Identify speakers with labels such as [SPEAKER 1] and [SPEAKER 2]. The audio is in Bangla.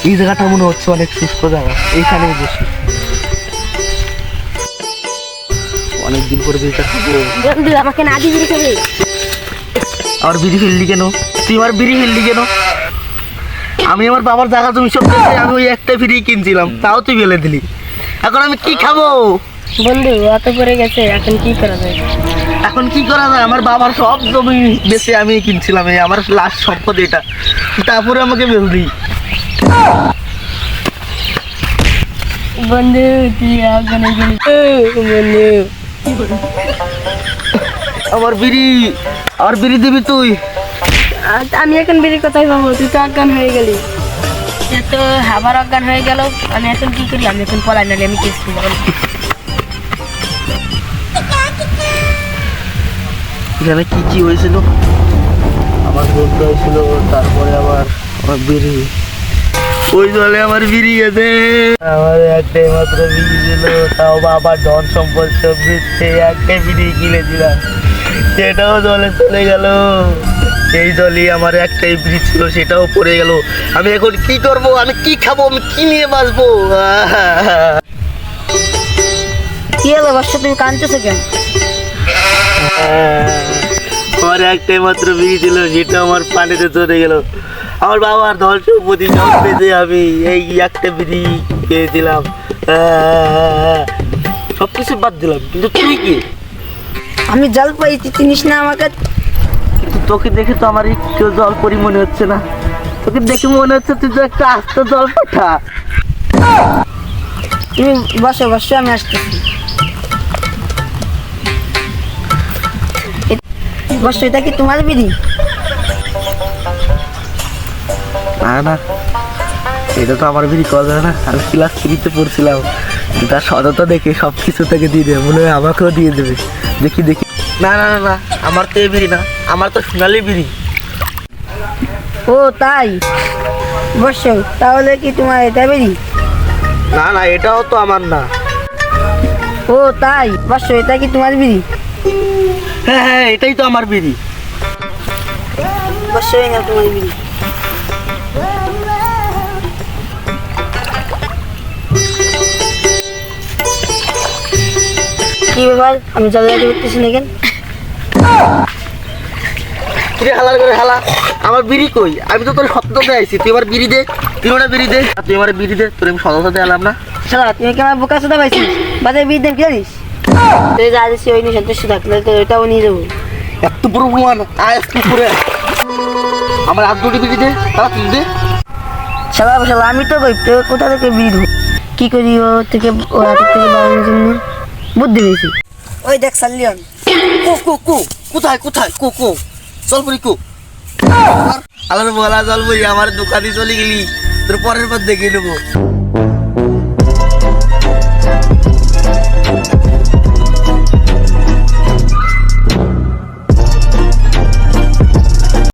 [SPEAKER 1] এই জায়গাটা মনে হচ্ছে অনেক শুষ্ক জায়গা, এইখানে বসি। অনেকদিন পরে বিড়িটা খাবো।
[SPEAKER 2] বন্ধু আমাকে না দিয়ে বিড়ি খাবে?
[SPEAKER 1] আমার বিড়ি ফেললি কেন? তুই আমার বিড়ি ফেললি কেন? আমি আমার বাবার জায়গা জমি সব বেচে আমি ওই একটা বিড়ি কিনছিলাম, তাও তুই ফেলে দিলি। এখন আমি কি খাবো?
[SPEAKER 2] বন্ধু অত পড়ে গেছে, এখন কি করা যায়?
[SPEAKER 1] এখন কি করা যায়? আমার বাবার সব জমি বেচে আমি কিনছিলাম, এই আমার লাস্ট সম্পদ এটা, তারপরে আমাকে ফেললি।
[SPEAKER 2] বন্ধু তুই ওখানে গেলি বন্ধু।
[SPEAKER 1] আমার বিড়ি, আমার বিড়ি দিবি তুই?
[SPEAKER 2] আমি এখন বিড়ি কোথায় পাবো? তুই তো অজ্ঞান হয়ে গেলি। তুই তো আবার অজ্ঞান হয়ে গেল, আমি এখন কি করি? আমি এখন পলাই, নাহলে আমি কেস করবো।
[SPEAKER 1] এখানে কি কি হয়েছিল? আমার বন্ধু হয়েছিল, তারপরে আবার আমার বিড়ি, ওই জলে আমার বিড়ি গেছে। আমার একটাই মাত্র বিড়ি ছিল, তাও বাবার ধন সম্পদ সব দিচ্ছে, একটাই বিড়ি কিনেছিলাম, সেটাও জলে চলে গেল। সেই জলই আমার একটাই বিড়ি ছিল, সেটাও পড়ে গেল। আমি এখন কি করব? আমি কি খাবো? আমি কি নিয়ে বাঁচবো?
[SPEAKER 2] কি হলো বাচ্চা, তুমি কাঁদতেছো কেন?
[SPEAKER 1] আমার একটাই মাত্র বিড়ি ছিল, সেটা আমার পানিতে চলে গেল। আমার বাবার ধন সম্পত্তি সব পেতে আমি এই একটা বিড়ি পেয়েছিলাম, সব কিছু বাদ দিলাম। কিন্তু তুই কি?
[SPEAKER 2] আমি জল পাইছি, চিনিস না আমাকে?
[SPEAKER 1] কিন্তু তোকে দেখে তো আমার একটু জল পরি মনে হচ্ছে না। তোকে দেখে মনে হচ্ছে তুই তো একটা আস্ত জল পাঠা।
[SPEAKER 2] তুমি বসো বসো, আমি আসতেছি। বসো, এটা কি তোমার বিড়ি?
[SPEAKER 1] না না, এটা তো আমার বিড়ি করা যায় না। আমি ক্লাস 3-তে পড়ছিলাম, তার সততা দেখে সব কিছু থেকে দিয়ে দেবে, মনে হয় আমাকেও দিয়ে দেবে। দেখি দেখি। না না না না, আমার তো এই বিড়ি না, আমার তো সোনালি বিড়ি।
[SPEAKER 2] ও তাই? বসো, তাহলে কি তোমার এটা বিড়ি?
[SPEAKER 1] না না, এটাও তো আমার না।
[SPEAKER 2] ও তাই? বসো, এটা কি তোমার বিড়ি?
[SPEAKER 1] হ্যাঁ হ্যাঁ, এটাই তো আমার বিড়ি।
[SPEAKER 2] বসো, এই নাও তোমার বিড়ি। কি ব্যাপার, আমি জল দিতে করতেছি না কেন?
[SPEAKER 1] তুই হালার করে হালা, আমার বিড়ি কই? আমি তো তোর সত্যতে আইছি, তুই আমার বিড়ি দে, তুই ওটা বিড়ি দে, তুই আমার বিড়ি দে, তোর আমি সততাতে এলাম না।
[SPEAKER 2] শালা, তুমি কি আমার বোকা চোদা পাইছিস? বাজারে বিড়ি দেন কি জানিস? তুই যা দিচ্ছি ওই নিয়ে সন্তুষ্ট থাকলে তো ওইটাও নিয়ে যাবো।
[SPEAKER 1] এত বড় প্রমাণ আয় একটু করে আমার হাত দুটি বিড়ি দে, তারা তুই দে।
[SPEAKER 2] শালা শালা, আমি তো কই তোর কোথা থেকে বিড়ি দেবো? কি করি ও থেকে, ও হাতের থেকে বাড়ানোর জন্য বুদ্ধি পেয়েছি। ওই দেখ সাল্লিয়ন।
[SPEAKER 1] কো কো কো, কোথায় কোথায় কো কো, চল বলি কো। আলার বলা চল বলি, আমার দোকানে চলে গেলি, তোর পরের পর দেখে নেবো।